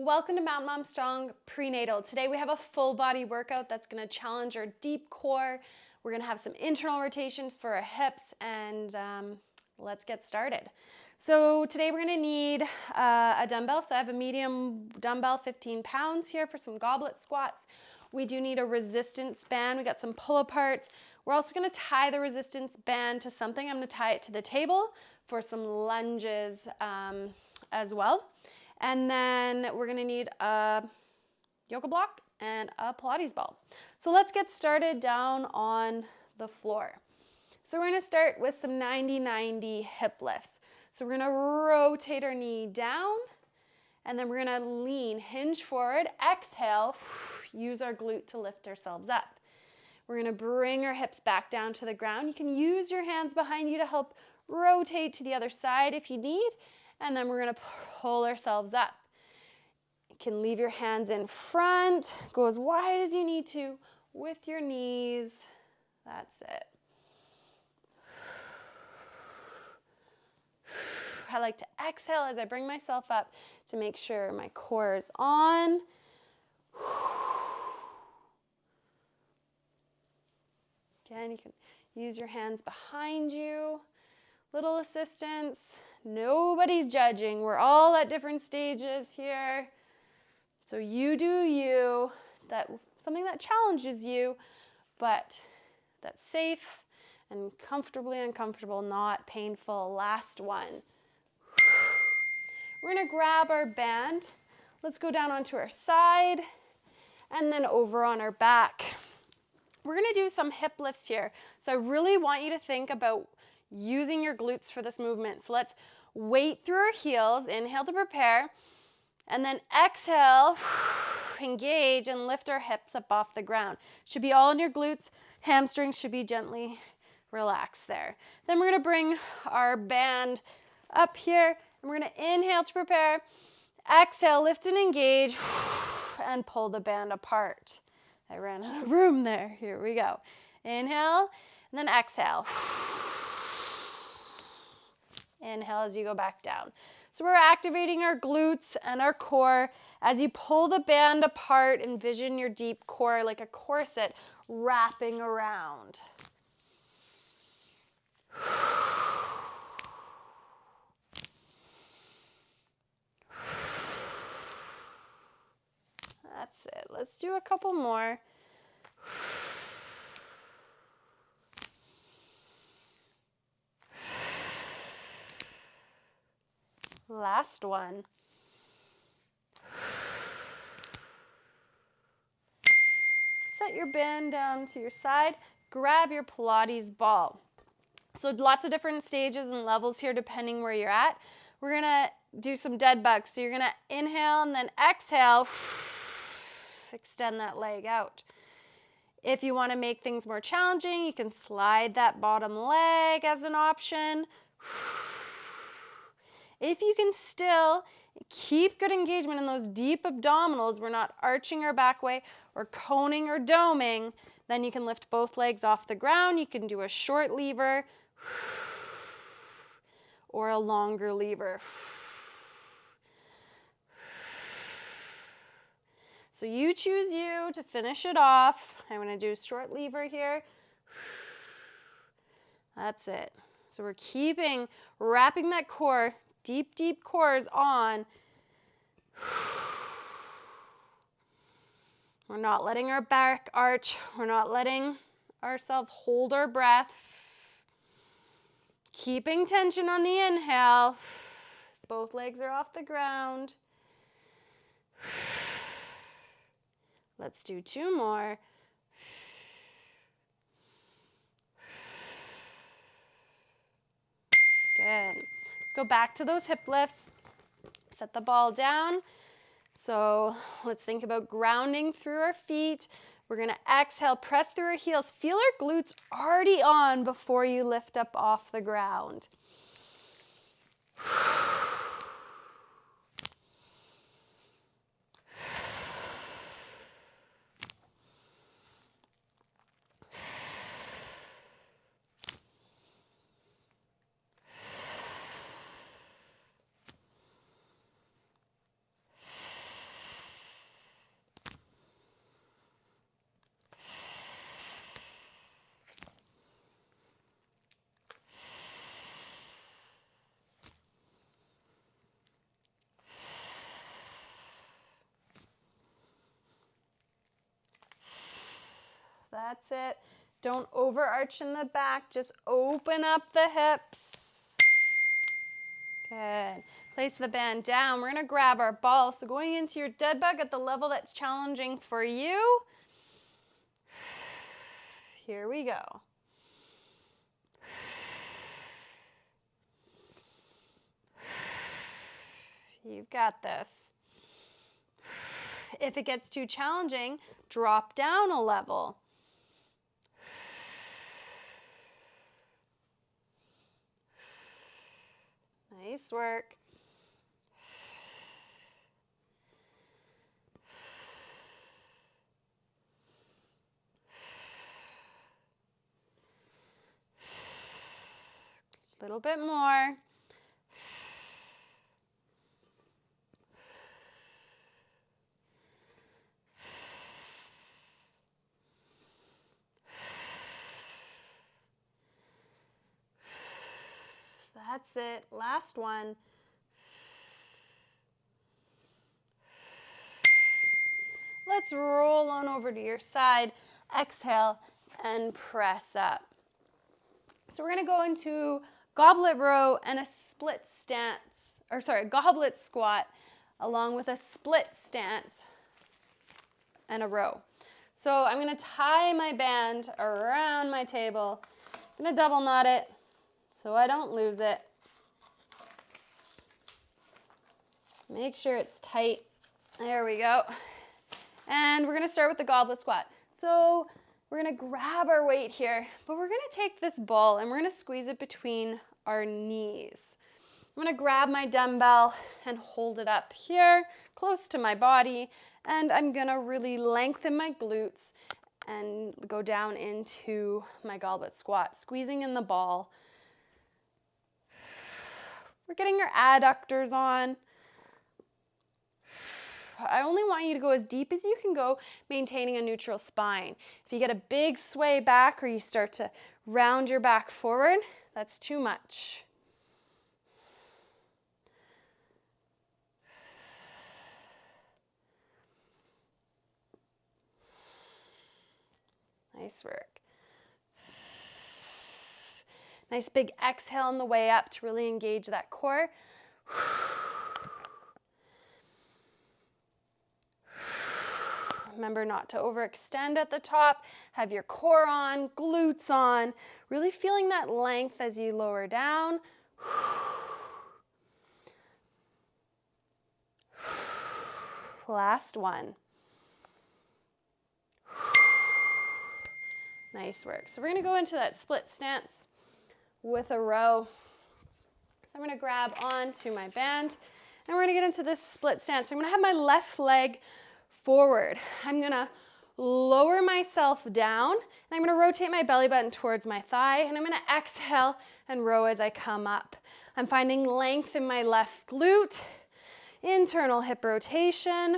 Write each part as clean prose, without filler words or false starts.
Welcome to Mountain Mom Strong Prenatal. Today we have a full body workout that's going to challenge our deep core. We're going to have some internal rotations for our hips, and let's get started. So today we're going to need a dumbbell. So I have a medium dumbbell, 15 pounds here for some goblet squats. We do need a resistance band. We got some pull aparts. We're also going to tie the resistance band to something. I'm going to tie it to the table for some lunges as well. And then we're going to need a yoga block and a Pilates ball. So let's get started down on the floor. So we're going to start with some 90-90 hip lifts. So we're going to rotate our knee down, and then we're going to lean, hinge forward, exhale, use our glute to lift ourselves up. We're going to bring our hips back down to the ground. You can use your hands behind you to help rotate to the other side if you need. And then we're going to pull ourselves up. You can leave your hands in front, go as wide as you need to with your knees. That's it. I like to exhale as I bring myself up to make sure my core is on. Again, you can use your hands behind you. Little assistance. Nobody's judging. We're all at different stages here. So you do you. Something that challenges you, but that's safe and comfortably uncomfortable, not painful. Last one. We're going to grab our band. Let's go down onto our side and then over on our back. We're going to do some hip lifts here. So I really want you to think about using your glutes for this movement. So let's weight through our heels, inhale to prepare, and then exhale, engage and lift our hips up off the ground. Should be all in your glutes, hamstrings should be gently relaxed there. Then we're going to bring our band up here, and we're going to inhale to prepare, exhale, lift and engage, and pull the band apart. I ran out of room there. Here we go. Inhale, and then exhale. Inhale as you go back down. So we're activating our glutes and our core. As you pull the band apart, envision your deep core like a corset wrapping around. That's it. Let's do a couple more. Last one. Set your band down to your side. Grab your Pilates ball. So lots of different stages and levels here depending where you're at. We're going to do some dead bugs. So you're going to inhale and then exhale. Extend that leg out. If you want to make things more challenging, you can slide that bottom leg as an option. If you can still keep good engagement in those deep abdominals, we're not arching our back way or coning or doming, then you can lift both legs off the ground. You can do a short lever or a longer lever. So you choose you to finish it off. I'm going to do a short lever here. That's it. So we're wrapping that core. Deep, deep cores on. We're not letting our back arch. We're not letting ourselves hold our breath. Keeping tension on the inhale. Both legs are off the ground. Let's do two more. Good. Go back to those hip lifts. Set the ball down. So let's think about grounding through our feet. We're going to exhale, press through our heels. Feel our glutes already on before you lift up off the ground. That's it. Don't overarch in the back. Just open up the hips. Good. Place the band down. We're going to grab our ball. So going into your dead bug at the level that's challenging for you. Here we go. You've got this. If it gets too challenging, drop down a level. Nice work. A little bit more. That's it. Last one. Let's roll on over to your side. Exhale and press up. So we're going to go into goblet row and a split stance, goblet squat along with a split stance and a row. So I'm going to tie my band around my table. I'm going to double knot it so I don't lose it. Make sure it's tight. There we go. And we're going to start with the goblet squat. So we're going to grab our weight here, but we're going to take this ball and we're going to squeeze it between our knees. I'm going to grab my dumbbell and hold it up here, close to my body, and I'm going to really lengthen my glutes and go down into my goblet squat, squeezing in the ball. We're getting your adductors on. I only want you to go as deep as you can go, maintaining a neutral spine. If you get a big sway back or you start to round your back forward, that's too much. Nice work. Nice big exhale on the way up to really engage that core. Remember not to overextend at the top. Have your core on, glutes on. Really feeling that length as you lower down. Last one. Nice work. So we're going to go into that split stance with a row. So I'm going to grab onto my band and we're going to get into this split stance. So I'm going to have my left leg forward. I'm going to lower myself down and I'm going to rotate my belly button towards my thigh and I'm going to exhale and row as I come up. I'm finding length in my left glute, internal hip rotation.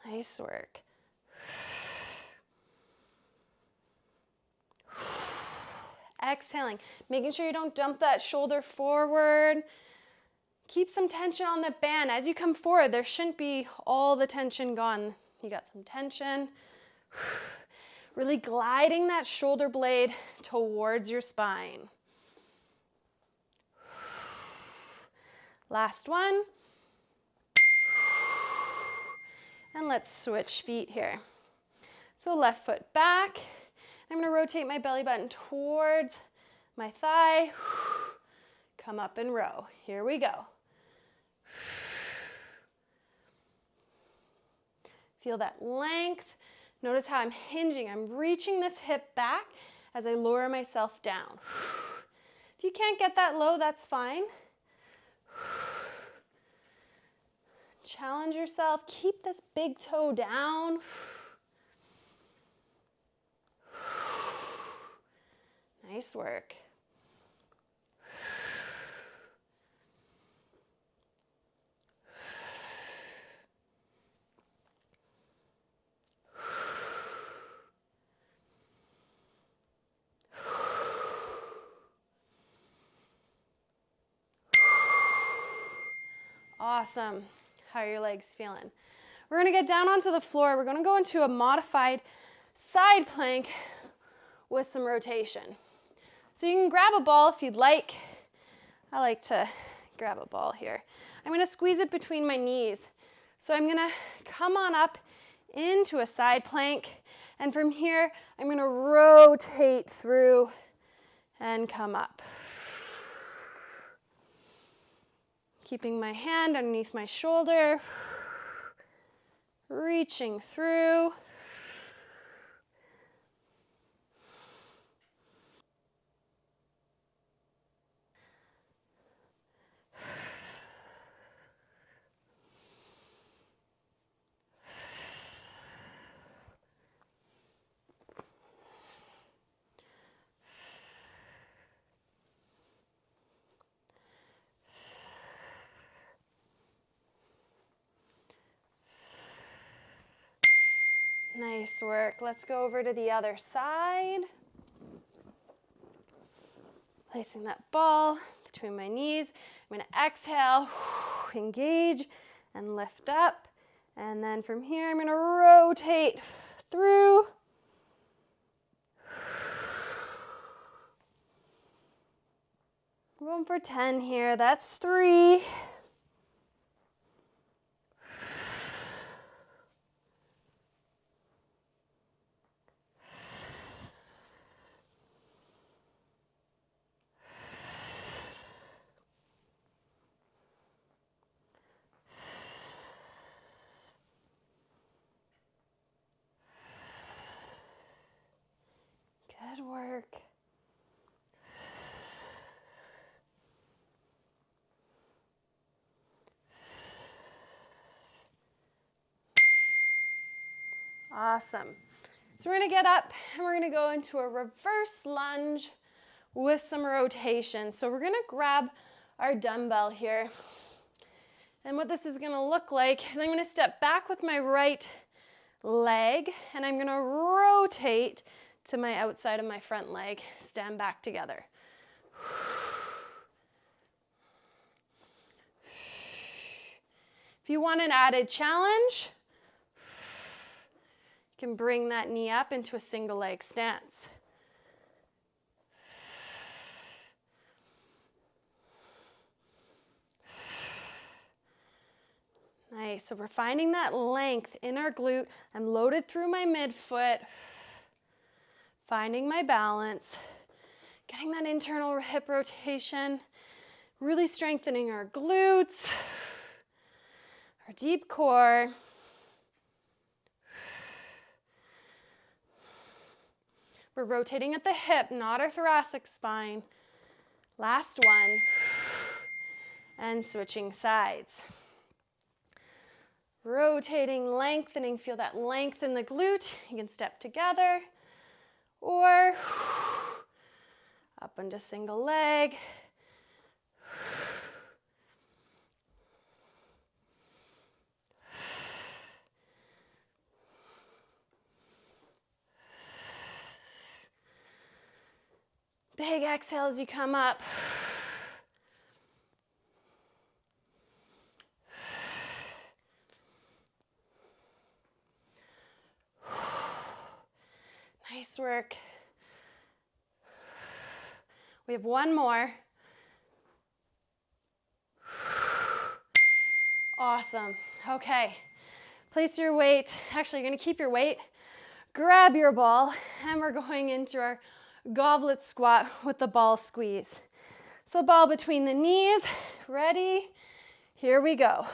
Nice work. Exhaling, making sure you don't dump that shoulder forward. Keep some tension on the band. As you come forward, there shouldn't be all the tension gone. You got some tension. Really gliding that shoulder blade towards your spine. Last one. And let's switch feet here. So left foot back. I'm going to rotate my belly button towards my thigh. Come up and row. Here we go. Feel that length. Notice how I'm hinging. I'm reaching this hip back as I lower myself down. If you can't get that low, that's fine. Challenge yourself. Keep this big toe down. Nice work. Awesome. How are your legs feeling? We're gonna get down onto the floor. We're gonna go into a modified side plank with some rotation. So you can grab a ball if you'd like. I like to grab a ball here. I'm gonna squeeze it between my knees. So I'm gonna come on up into a side plank, and from here, I'm gonna rotate through and come up. Keeping my hand underneath my shoulder, reaching through. Nice work. Let's go over to the other side. Placing that ball between my knees. I'm going to exhale, engage, and lift up. And then from here, I'm going to rotate through. Going for 10 here. That's 3. Good work. Awesome. So we're going to get up and we're going to go into a reverse lunge with some rotation. So we're going to grab our dumbbell here. And what this is going to look like is I'm going to step back with my right leg and I'm going to rotate to my outside of my front leg. Stand back together. If you want an added challenge, you can bring that knee up into a single leg stance. Nice, so we're finding that length in our glute. I'm loaded through my midfoot, finding my balance, getting that internal hip rotation, really strengthening our glutes, our deep core. We're rotating at the hip, not our thoracic spine. Last one, and switching sides. Rotating, lengthening, feel that length in the glute. You can step together or up into single leg. Big exhale as you come up. Nice work. We have one more. Awesome. Okay. Place your weight. Actually, you're going to keep your weight. Grab your ball, and we're going into our goblet squat with the ball squeeze. So ball between the knees. Ready? Here we go.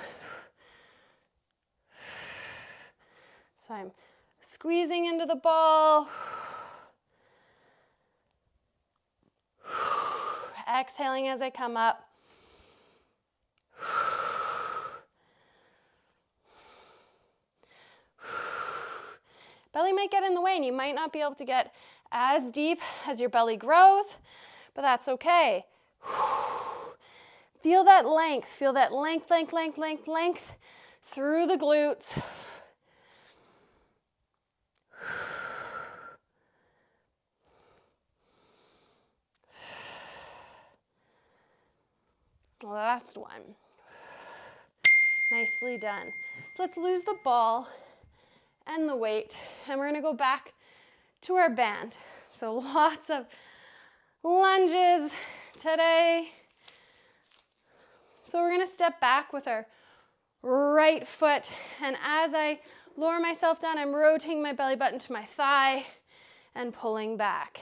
So I'm squeezing into the ball. Exhaling as I come up. Belly might get in the way and you might not be able to get as deep as your belly grows, but that's okay. Feel that length, length through the glutes. Last one. Nicely done. So let's lose the ball and the weight, and we're gonna go back to our band. So lots of lunges today. So we're gonna step back with our right foot, and as I lower myself down, I'm rotating my belly button to my thigh and pulling back.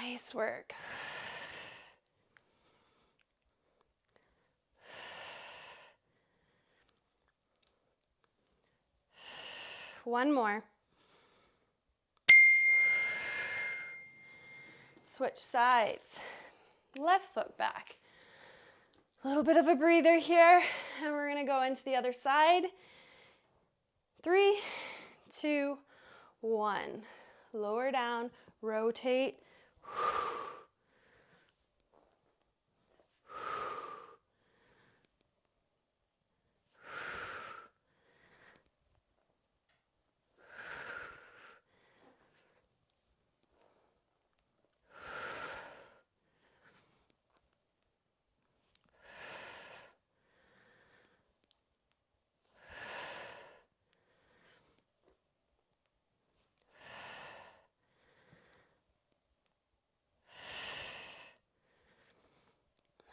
Nice work. One more. Switch sides. Left foot back. A little bit of a breather here, and we're gonna go into the other side. 3, 2, 1. Lower down, rotate.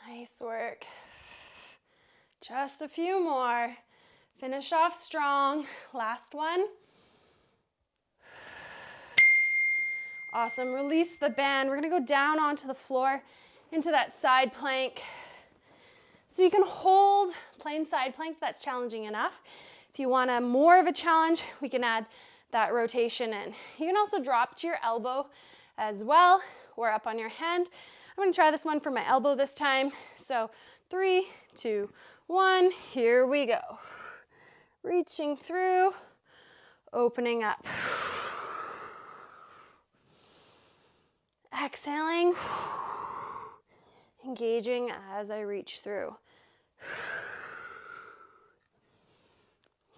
Nice work. Just a few more. Finish off strong. Last one. Awesome. Release the band. We're going to go down onto the floor into that side plank. So you can hold plain side plank if that's challenging enough. If you want more of a challenge, we can add that rotation in. You can also drop to your elbow as well, or up on your hand. I'm going to try this one for my elbow this time. So 3, 2, 1, here we go. Reaching through, opening up. Exhaling, engaging as I reach through.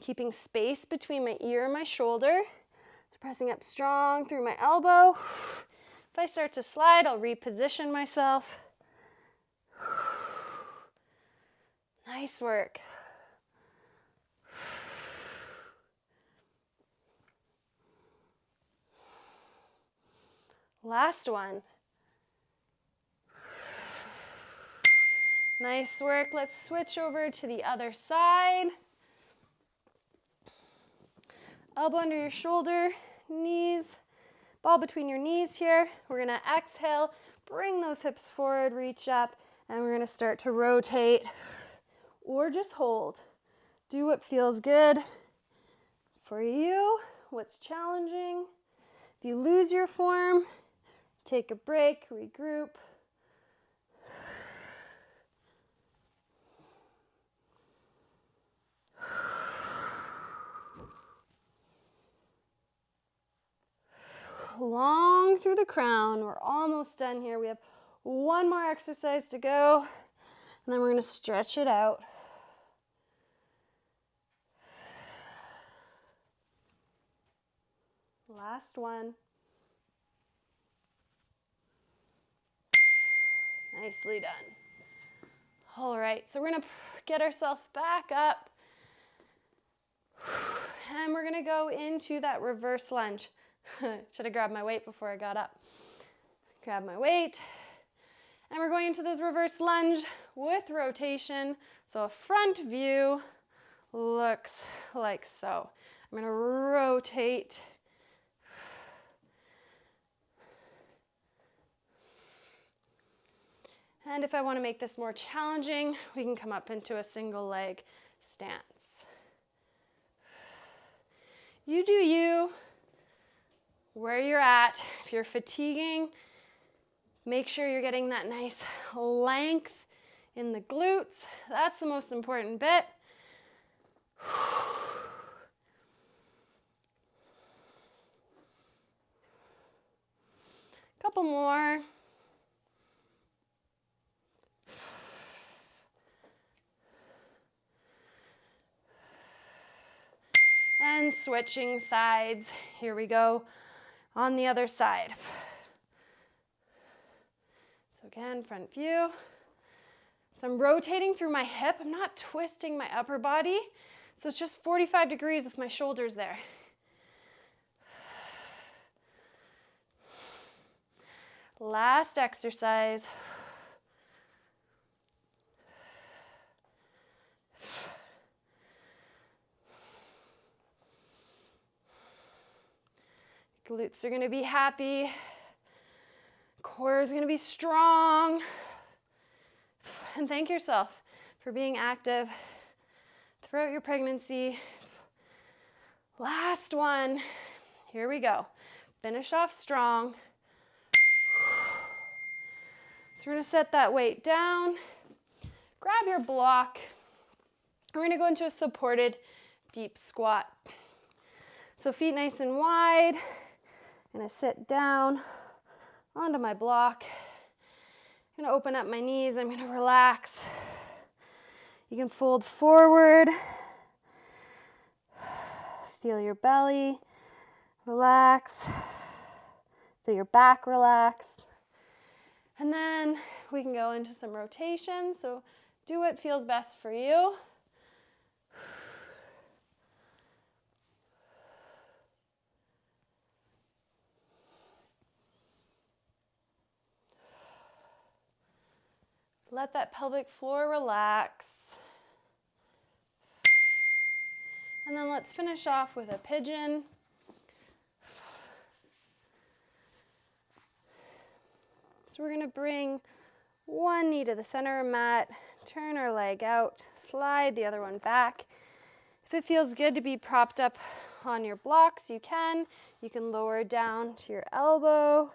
Keeping space between my ear and my shoulder. So pressing up strong through my elbow. If I start to slide, I'll reposition myself. Nice work. Last one. Nice work. Let's switch over to the other side. Elbow under your shoulder, knees, ball between your knees here. We're gonna exhale, bring those hips forward, reach up, and we're gonna start to rotate or just hold. Do what feels good for you, what's challenging. If you lose your form, take a break, regroup. Long through the crown. We're almost done here. We have one more exercise to go, and then we're going to stretch it out. Last one. Nicely done. All right, so we're going to get ourselves back up, and we're going to go into that reverse lunge. Should have grabbed my weight before I got up. Grab my weight. And we're going into those reverse lunge with rotation. So a front view looks like so. I'm going to rotate. And if I want to make this more challenging, we can come up into a single leg stance. You do you. Where you're at. If you're fatiguing, make sure you're getting that nice length in the glutes. That's the most important bit. Couple more. switching sides. Here we go on the other side. So again, front view. So I'm rotating through my hip. I'm not twisting my upper body. So it's just 45 degrees with my shoulders there. Last exercise. Glutes are going to be happy. Core is going to be strong. And thank yourself for being active throughout your pregnancy. Last one. Here we go. Finish off strong. So we're going to set that weight down. Grab your block. We're going to go into a supported deep squat. So feet nice and wide. I'm going to sit down onto my block. I'm going to open up my knees. I'm going to relax. You can fold forward. Feel your belly relax. Feel your back relax. And then we can go into some rotations. So do what feels best for you. Let that pelvic floor relax. And then let's finish off with a pigeon. So we're going to bring one knee to the center of the mat, turn our leg out, slide the other one back. If it feels good to be propped up on your blocks, you can. You can lower down to your elbow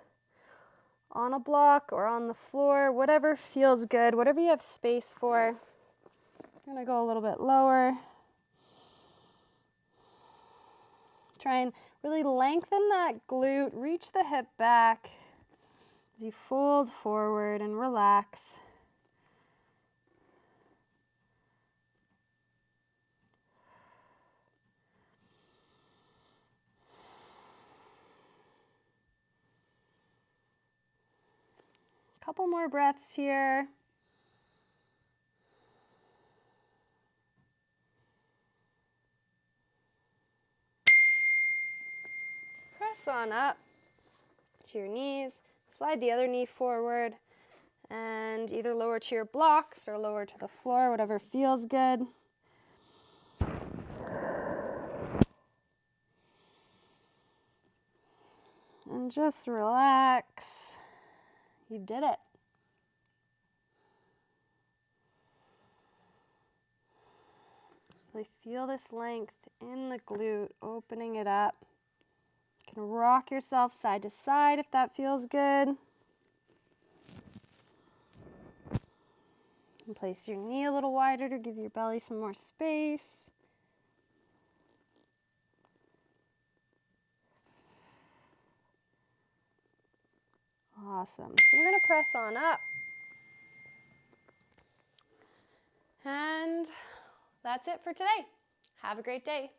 on a block or on the floor, whatever feels good, whatever you have space for. I'm going to go a little bit lower. Try and really lengthen that glute, reach the hip back as you fold forward and relax. Couple more breaths here. Press on up to your knees. Slide the other knee forward and either lower to your blocks or lower to the floor, whatever feels good. And just relax. You did it. Really feel this length in the glute, opening it up. You can rock yourself side to side if that feels good. And place your knee a little wider to give your belly some more space. Awesome. So we're going to press on up. And that's it for today. Have a great day.